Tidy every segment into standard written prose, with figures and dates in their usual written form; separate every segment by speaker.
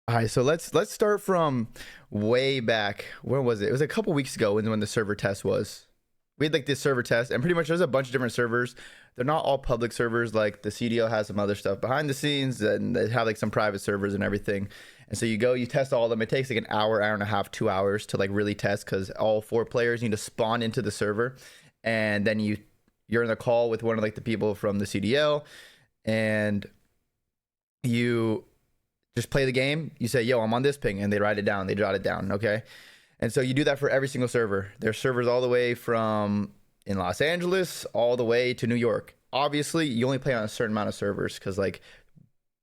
Speaker 1: All right, so let's start from way back. Where was it? It was a couple weeks ago when the server test was. We had like this server test, and pretty much there's a bunch of different servers. They're not all public servers. Like the CDO has some other stuff behind the scenes, and they have like some private servers and everything. And so you go, you test all of them. It takes like an hour, hour and a half, 2 hours to like really test because all four players need to spawn into the server, and then you're in a call with one of like the people from the CDO, and you just play the game. You say, yo, I'm on this ping, and they write it down. They jot it down. Okay. And so you do that for every single server. There's servers all the way from in Los Angeles all the way to New York. Obviously, you only play on a certain amount of servers because, like,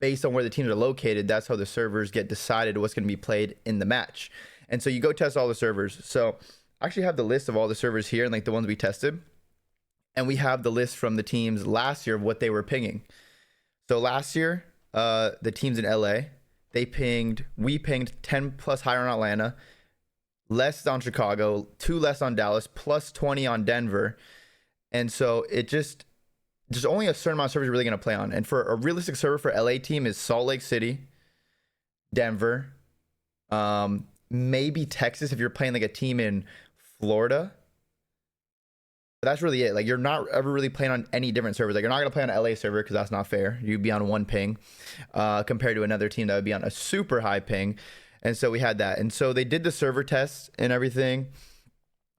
Speaker 1: based on where the teams are located, that's how the servers get decided what's going to be played in the match. And so you go test all the servers. So I actually have the list of all the servers here and like the ones we tested. And we have the list from the teams last year of what they were pinging. So last year, the teams in LA, we pinged 10 plus higher on Atlanta, less on Chicago, 2 less on Dallas, plus 20 on Denver. And so it just there's only a certain amount of servers you're really going to play on. And for a realistic server for LA team is Salt Lake City, Denver, maybe Texas if you're playing like a team in Florida. But that's really it. Like you're not ever really playing on any different servers. Like you're not going to play on an LA server because that's not fair. You'd be on one ping compared to another team that would be on a super high ping. And so we had that. And so they did the server tests and everything.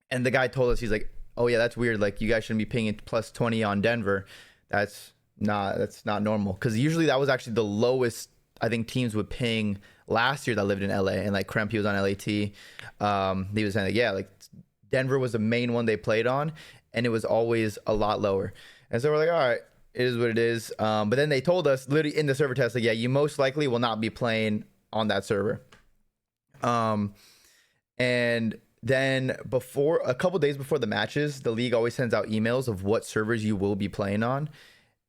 Speaker 1: And the guy told us, he's like, oh yeah, that's weird. Like you guys shouldn't be pinging plus 20 on Denver. That's not normal. Because usually that was actually the lowest I think teams would ping last year that lived in LA. And like Kremp, he was on LAT. He was saying like, yeah, like Denver was the main one they played on. And it was always a lot lower. And so we're like, all right, it is what it is. But then they told us literally in the server test, like, yeah, you most likely will not be playing on that server. And then a couple days before the matches, the league always sends out emails of what servers you will be playing on.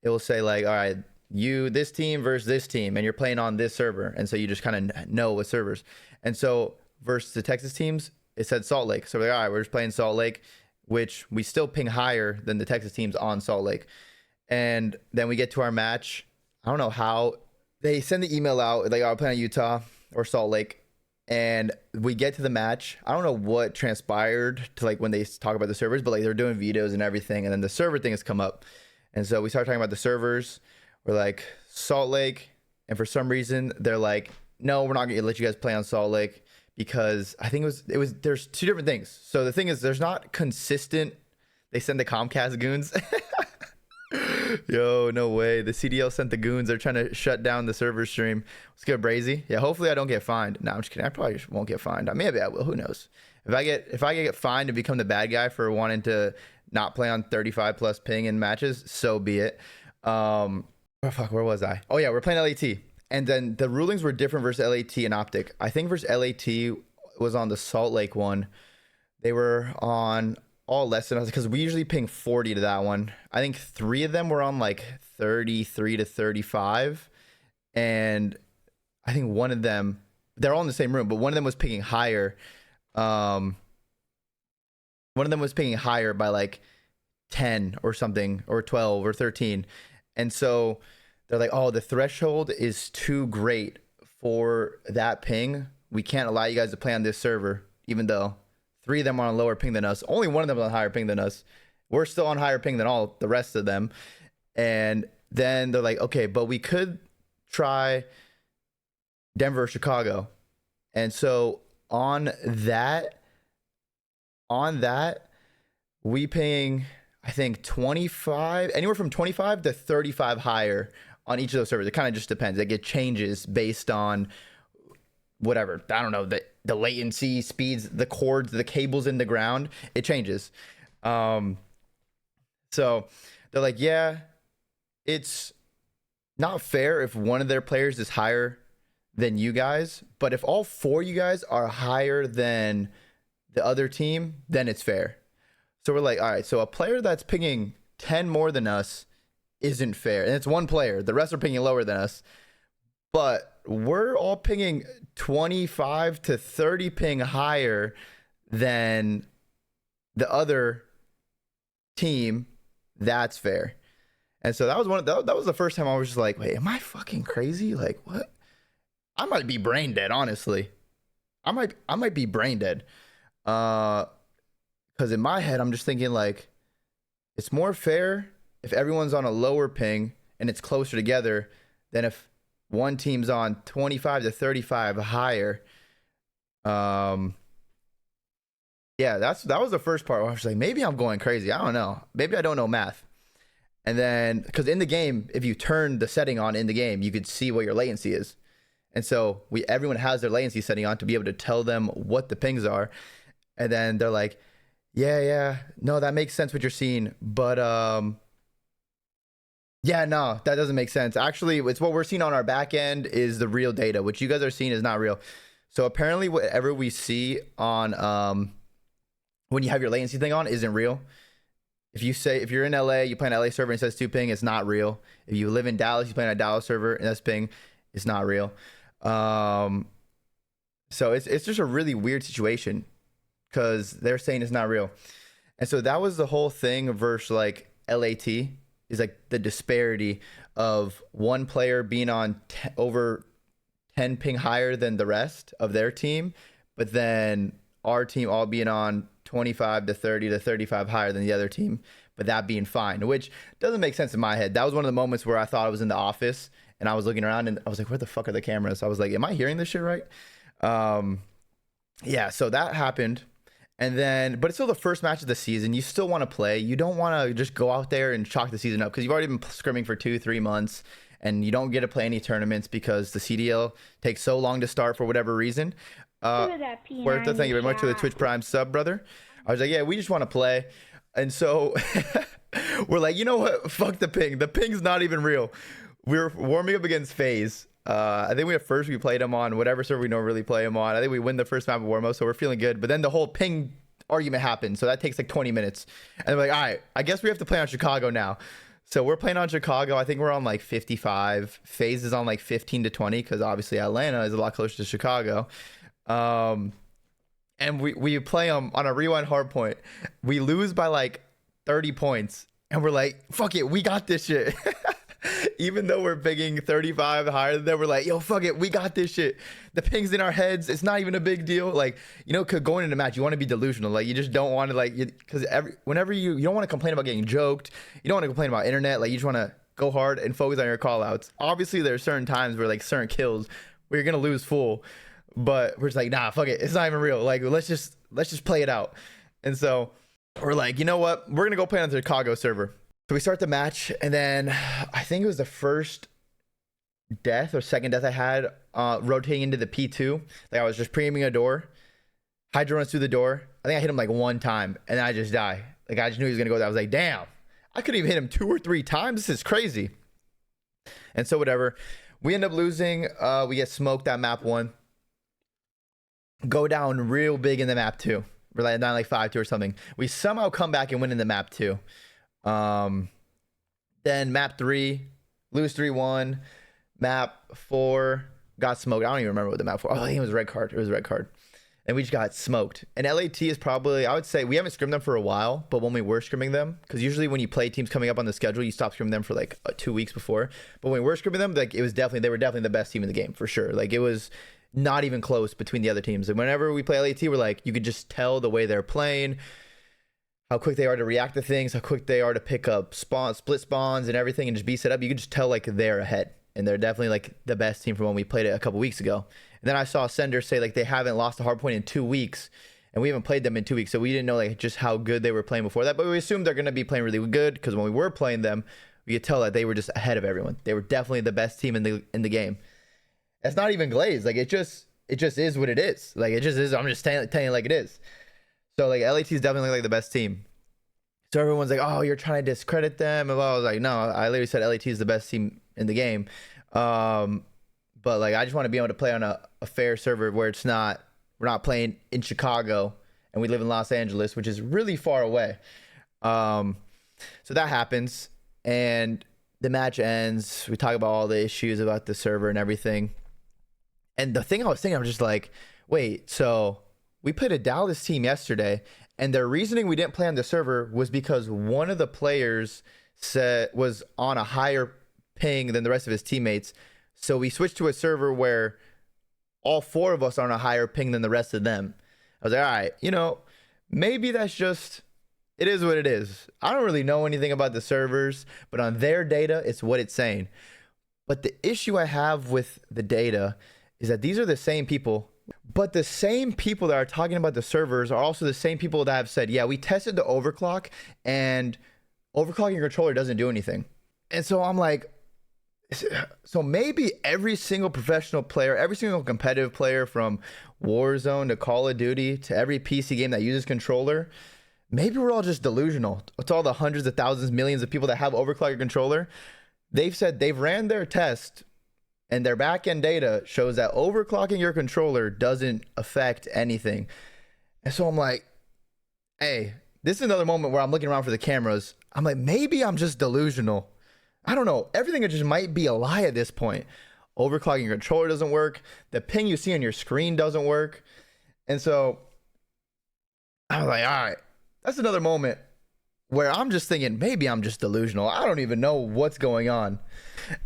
Speaker 1: It will say like, all right, this team versus this team, and you're playing on this server. And so you just kind of know what servers. And so versus the Texas teams, it said Salt Lake. So we're like, all right, we're just playing Salt Lake, which we still ping higher than the Texas teams on Salt Lake. And then we get to our match. I don't know how they send the email out, like, I'll play on Utah or Salt Lake. And we get to the match. I don't know what transpired to like when they talk about the servers, but like they're doing videos and everything. And then the server thing has come up. And so we start talking about the servers. We're like Salt Lake. And for some reason, they're like, no, we're not going to let you guys play on Salt Lake because I think there's two different things. So the thing is, there's not consistent. They send the Comcast goons. Yo, no way. The CDL sent the goons. They're trying to shut down the server stream. Let's go, Brazy. Yeah, hopefully I don't get fined. No, I'm just kidding. I probably won't get fined. Maybe I will. Who knows? If I get fined and become the bad guy for wanting to not play on 35 plus ping in matches, so be it. Where was I? Oh yeah, we're playing LAT. And then the rulings were different versus LAT and OpTic. I think versus LAT was on the Salt Lake one. They were on all less than us because we usually ping 40 to that one. I think 3 of them were on like 33 to 35. And I think one of them, they're all in the same room, but one of them was pinging higher. One of them was pinging higher by like 10 or something, or 12 or 13. And so they're like, oh, the threshold is too great for that ping. We can't allow you guys to play on this server, even though 3 of them are on lower ping than us. Only one of them is on higher ping than us. We're still on higher ping than all the rest of them. And then they're like, okay, but we could try Denver or Chicago. And so on that, we paying, I think 25, anywhere from 25 to 35 higher on each of those servers. It kind of just depends. Like it changes based on whatever. I don't know, the latency, speeds, the cords, the cables in the ground. It changes. So they're like, yeah, it's not fair if one of their players is higher than you guys, but if all 4 of you guys are higher than the other team, then it's fair. So we're like, all right, so a player that's pinging 10 more than us isn't fair. And it's one player. The rest are pinging lower than us. But we're all pinging 25 to 30 ping higher than the other team. That's fair. And so that was the first time I was just like, wait, am I fucking crazy? Like, what? I might be brain dead, honestly. I might be brain dead. Because in my head, I'm just thinking like it's more fair if everyone's on a lower ping and it's closer together than if one team's on 25 to 35 higher. Yeah, that was the first part where I was like, maybe I'm going crazy. I don't know. Maybe I don't know math. And then, because in the game, if you turn the setting on in the game, you could see what your latency is. And so everyone has their latency setting on to be able to tell them what the pings are. And then they're like, yeah, no, that makes sense what you're seeing. But yeah, no, that doesn't make sense. Actually, it's what we're seeing on our back end is the real data, which you guys are seeing is not real. So apparently whatever we see on when you have your latency thing on isn't real. If you're in LA, you play on LA server and it says 2 ping, it's not real. If you live in Dallas, you play on a Dallas server and that's ping, it's not real. So it's just a really weird situation because they're saying it's not real. And so that was the whole thing versus like LAT is like the disparity of one player being on over 10 ping higher than the rest of their team, but then our team all being on 25 to 30 to 35 higher than the other team, but that being fine, which doesn't make sense in my head. That was one of the moments where I thought I was in the office and I was looking around and I was like, where the fuck are the cameras? I was like, am I hearing this shit right? Yeah, so that happened. And then, but it's still the first match of the season. You still want to play. You don't want to just go out there and chalk the season up because you've already been scrimming for 2-3 months and you don't get to play any tournaments because the CDL takes so long to start for whatever reason. Huerta, thank you very much for the Twitch Prime sub, brother. I was like, yeah, we just want to play. And so we're like, you know what? Fuck the ping. The ping's not even real. We're warming up against FaZe. I think we played him on whatever server we normally play him on. I think we win the first map of warm up, so we're feeling good. But then the whole ping argument happened, so that takes like 20 minutes. And we're like, all right, I guess we have to play on Chicago now. So we're playing on Chicago. I think we're on like 55. FaZe is on like 15 to 20 because obviously Atlanta is a lot closer to Chicago. And we play them on a rewind hard point. We lose by like 30 points. And we're like, fuck it, we got this shit. Even though we're pinging 35 higher than them, we're like, yo, fuck it, we got this shit. The ping's in our heads. It's not even a big deal. Like, you know, going into a match, you want to be delusional. Like, you just don't want to, like, because whenever you don't want to complain about getting joked. You don't want to complain about internet. Like, you just want to go hard and focus on your call outs. Obviously, there are certain times where, like, certain kills where you're going to lose full. But we're just like, nah, fuck it. It's not even real. Like, let's just play it out. And so we're like, you know what? We're going to go play on the Chicago server. So we start the match, and then I think it was the first death or second death I had rotating into the P2. Like, I was just pre-aiming a door. Hydra runs through the door. I think I hit him like one time, and then I just die. Like, I just knew he was going to go there. I was like, damn. I could even hit him 2 or 3 times. This is crazy. And so whatever. We end up losing. We get smoked at map 1. Go down real big in the map 2. We're like down like 5-2 or something. We somehow come back and win in the map 2. Then map 3, lose 3-1. Map 4 got smoked. I don't even remember what the map 4. Oh, I think it was red card. It was a red card. And we just got smoked. And LAT is probably, I would say, we haven't scrimmed them for a while, but when we were scrimming them, because usually when you play teams coming up on the schedule, you stop scrimming them for like 2 weeks before. But when we were scrimming them, like they were definitely the best team in the game for sure. Like, it was not even close between the other teams. And whenever we play LAT, we're like, you could just tell the way they're playing, how quick they are to react to things, how quick they are to pick up split spawns and everything and just be set up. You can just tell like they're ahead, and they're definitely like the best team from when we played it a couple weeks ago. And then I saw Sender say like they haven't lost a hard point in 2 weeks, and we haven't played them in 2 weeks, so we didn't know like just how good they were playing before that. But we assumed they're going to be playing really good because when we were playing them, we could tell that they were just ahead of everyone. They were definitely the best team in the game. That's not even glazed. Like, it just is what it is. Like, it just is. I'm just telling you like it is. So like LAT is definitely like the best team. So everyone's like, oh, you're trying to discredit them. And I was like, no, I literally said LAT is the best team in the game. But like, I just want to be able to play on a fair server where we're not playing in Chicago and we live in Los Angeles, which is really far away. So that happens and the match ends. We talk about all the issues about the server and everything. And the thing I was thinking, I was just like, wait, so we played a Dallas team yesterday, and their reasoning we didn't play on the server was because one of the players was on a higher ping than the rest of his teammates. So we switched to a server where all four of us are on a higher ping than the rest of them. I was like, all right, maybe that's just, it is what it is. I don't really know anything about the servers, but on their data, it's what it's saying. But the issue I have with the data is that these are the same people, but the same people that are talking about the servers are also the same people that have said, yeah, we tested the overclock and overclocking your controller doesn't do anything. And so I'm like, so maybe every single professional player, every single competitive player, from Warzone to Call of Duty to every PC game that uses controller, maybe we're all just delusional. It's all the hundreds of thousands, millions of people that have overclocked your controller. They've said they've ran their test and their backend data shows that overclocking your controller doesn't affect anything. And so I'm like, hey, this is another moment where I'm looking around for the cameras. I'm like, maybe I'm just delusional. I don't know. Everything just might be a lie at this point. Overclocking your controller doesn't work. The ping you see on your screen doesn't work. And so I was like, all right, that's another moment where I'm just thinking, maybe I'm just delusional. I don't even know what's going on.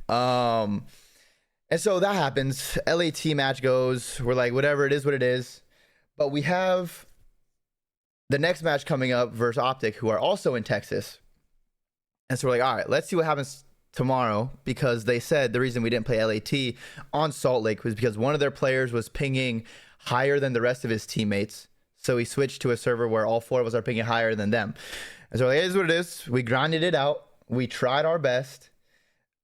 Speaker 1: And so that happens. LAT match goes. We're like, whatever, it is what it is. But we have the next match coming up versus OpTic, who are also in Texas. And so we're like, all right, let's see what happens tomorrow, because they said the reason we didn't play LAT on Salt Lake was because one of their players was pinging higher than the rest of his teammates. So he switched to a server where all four of us are pinging higher than them. And so like, it is what it is. We grinded it out. We tried our best.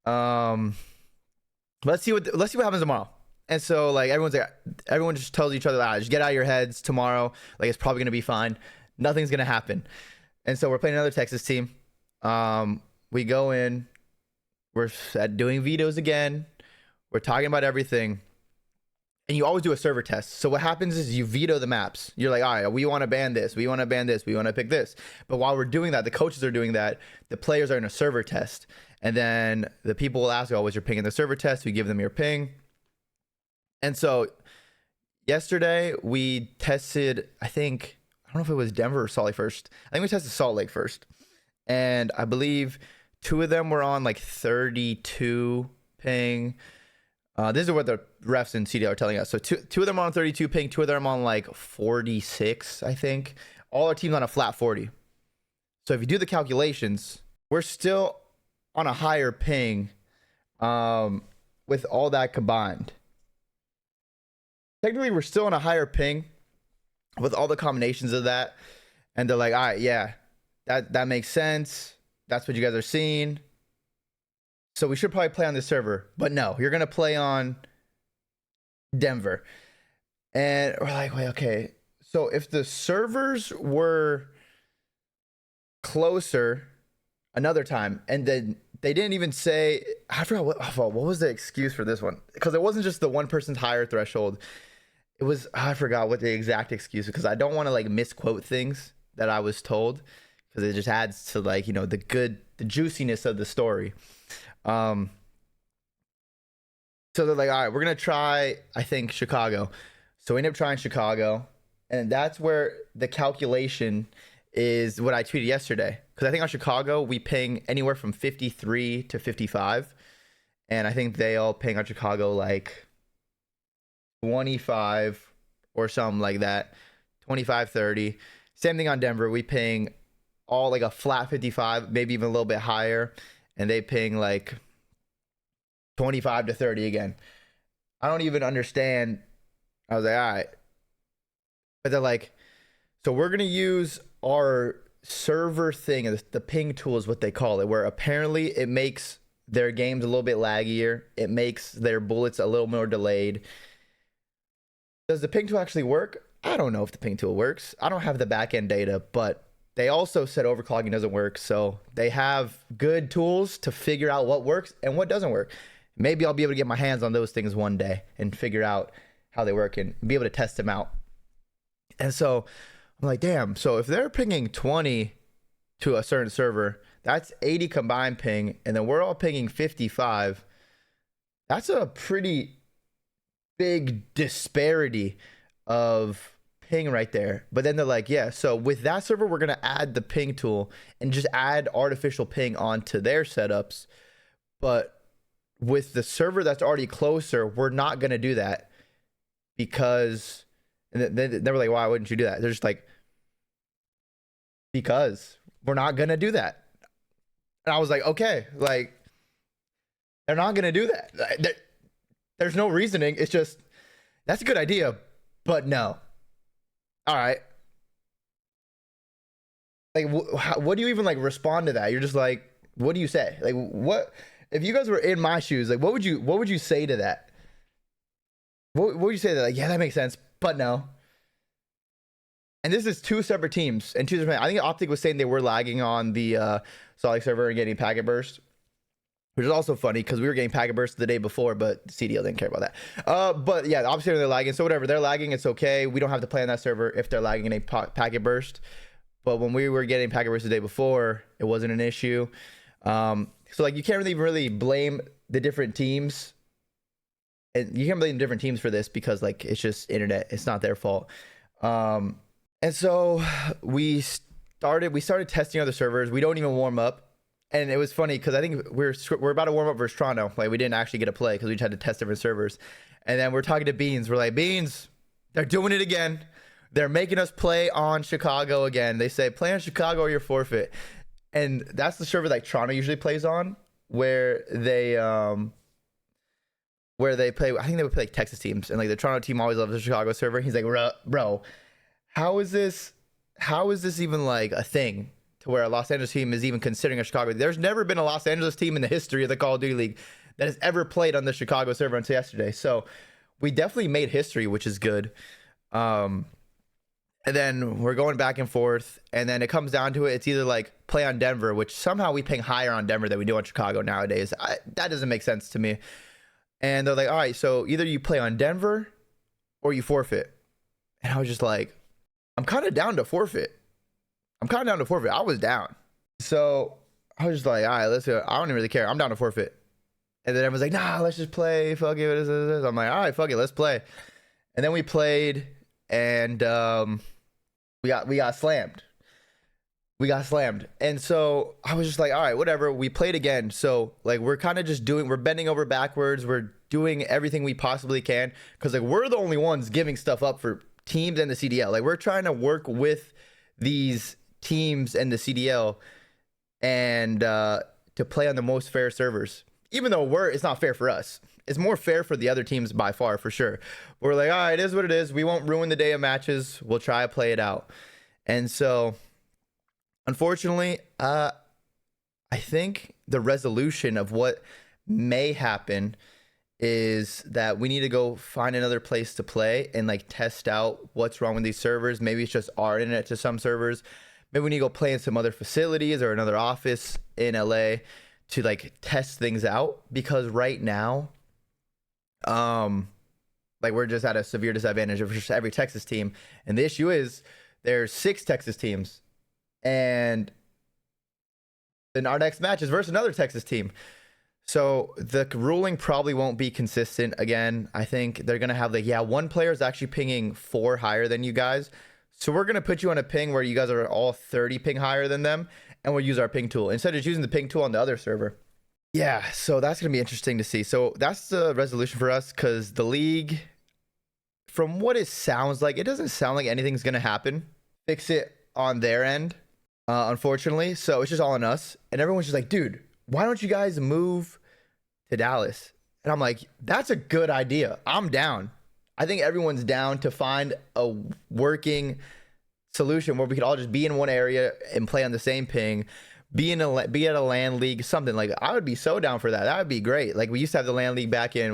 Speaker 1: Let's see what happens tomorrow. And so like everyone just tells each other, just get out of your heads tomorrow. Like, it's probably gonna be fine. Nothing's gonna happen. And so we're playing another Texas team. We go in, we're doing vetoes again. We're talking about everything. And you always do a server test. So what happens is you veto the maps. You're like, all right, we want to ban this. We want to ban this. We want to pick this. But while we're doing that, the coaches are doing that. The players are in a server test. And then the people will ask, oh, what's your ping in the server test? We give them your ping. And so yesterday we tested, I don't know if it was Denver or Salt Lake first. I think we tested Salt Lake first. And I believe two of them were on like 32 ping. This is what the refs in CDL are telling us. So two of them are on 32 ping, two of them on like 46, I think. All our teams on a flat 40. So if you do the calculations, we're still on a higher ping with all that combined. Technically, we're still on a higher ping with all the combinations of that. And they're like, all right, yeah, that makes sense. That's what you guys are seeing. So we should probably play on this server. But no, you're going to play on Denver. And we're like, wait, okay. So if the servers were closer another time, and then they didn't even say, I forgot what was the excuse for this one? Because it wasn't just the one person's higher threshold. It was, I forgot what the exact excuse, because I don't want to like misquote things that I was told, because it just adds to like, the juiciness of the story. So they're like, all right, we're going to try, I think, Chicago. So we end up trying Chicago. And that's where the calculation is what I tweeted yesterday. Because I think on Chicago, we ping anywhere from 53 to 55. And I think they all ping on Chicago like 25 or something like that. 25, 30. Same thing on Denver. We ping all like a flat 55, maybe even a little bit higher. And they ping like 25 to 30 again. I don't even understand. I was like, all right. But they're like, so we're going to use our server thing. The ping tool is what they call it, where apparently it makes their games a little bit laggier. It makes their bullets a little more delayed. Does the ping tool actually work? I don't know if the ping tool works. I don't have the back end data, but they also said overclocking doesn't work. So they have good tools to figure out what works and what doesn't work. Maybe I'll be able to get my hands on those things one day and figure out how they work and be able to test them out. And so I'm like, damn, so if they're pinging 20 to a certain server, that's 80 combined ping, and then we're all pinging 55. That's a pretty big disparity of ping right there. But then they're like, yeah, so with that server, we're going to add the ping tool and just add artificial ping onto their setups. But with the server that's already closer, we're not going to do that. because, and they were like, why wouldn't you do that? They're just like, because we're not gonna do that. And I was like, okay, like they're not gonna do that. There's no reasoning. It's just that's a good idea, but no. All right. Like, what do you even like respond to that? You're just like, what do you say? Like, what if you guys were in my shoes? Like, what would you say to that? What would you say to that? Like, yeah, that makes sense, but no. And this is two separate teams and two different. I think OpTic was saying they were lagging on the Salt Lake server and getting packet burst, which is also funny because we were getting packet burst the day before, but CDL didn't care about that. But yeah, obviously they're lagging, so whatever. They're lagging, it's okay. We don't have to play on that server if they're lagging in a packet burst. But when we were getting packet burst the day before, it wasn't an issue. So like you can't really blame the different teams, and you can't blame different teams for this because like it's just internet. It's not their fault. And so we started testing other servers. We don't even warm up. And it was funny because I think we're about to warm up versus Toronto. Like we didn't actually get a play because we just had to test different servers. And then we're talking to Beans. We're like, Beans, they're doing it again. They're making us play on Chicago again. They say, play on Chicago or you're forfeit. And that's the server like Toronto usually plays on, where they play. I think they would play like Texas teams, and like the Toronto team always loves the Chicago server. He's like, bro, how is this even like a thing to where a Los Angeles team is even considering a Chicago? There's never been a Los Angeles team in the history of the Call of Duty League that has ever played on the Chicago server until yesterday. So we definitely made history, which is good. And then we're going back and forth, and then it comes down to it. It's either like play on Denver, which somehow we ping higher on Denver than we do on Chicago nowadays. That doesn't make sense to me. And they're like, all right, so either you play on Denver or you forfeit. And I was just like, I'm kind of down to forfeit. I was down. So I was just like, all right, let's go. I don't even really care. I'm down to forfeit. And then everyone's like, nah, let's just play. Fuck it. I'm like, all right, fuck it. Let's play. And then we played, and we got slammed. And so I was just like, all right, whatever. We played again. So like, we're kind of just we're bending over backwards. We're doing everything we possibly can. Cause like, we're the only ones giving stuff up for teams and the CDL. Like we're trying to work with these teams and the CDL and to play on the most fair servers, even though it's not fair for us. It's more fair for the other teams by far, for sure. We're like, all right, it is what it is. We won't ruin the day of matches. We'll try to play it out. And so unfortunately, I think the resolution of what may happen is that we need to go find another place to play and like test out what's wrong with these servers. Maybe it's just our internet to some servers. Maybe we need to go play in some other facilities or another office in LA to like test things out, because right now, like we're just at a severe disadvantage of just every Texas team. And the issue is there's 6 Texas teams, and then our next match is versus another Texas team. So the ruling probably won't be consistent again. I think they're going to have like, yeah, one player is actually pinging 4 higher than you guys. So we're going to put you on a ping where you guys are all 30 ping higher than them, and we'll use our ping tool instead of using the ping tool on the other server. Yeah, so that's going to be interesting to see. So that's the resolution for us, because the league, from what it sounds like, it doesn't sound like anything's going to happen. Fix it on their end, unfortunately. So it's just all on us. And everyone's just like, dude, why don't you guys move to Dallas? And I'm like, that's a good idea. I'm down. I think everyone's down to find a working solution where we could all just be in one area and play on the same ping, be at a LAN league, something. Like, I would be so down for that. That would be great. Like, we used to have the LAN league back in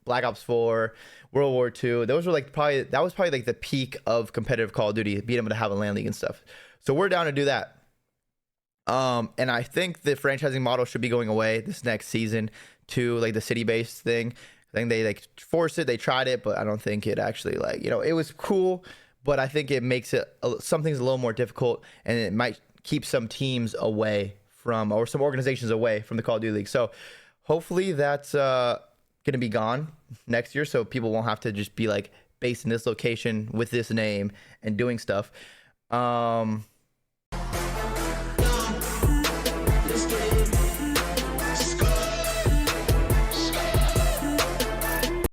Speaker 1: Black Ops 4, World War II. Those were like that was probably like the peak of competitive Call of Duty, being able to have a LAN league and stuff. So we're down to do that. And I think the franchising model should be going away this next season to like the city-based thing. I think they like forced it, they tried it, but I don't think it actually it was cool, but I think it makes it something's a little more difficult, and it might keep some teams away from, or some organizations away from the Call of Duty League. So hopefully that's going to be gone next year, so people won't have to just be like based in this location with this name and doing stuff.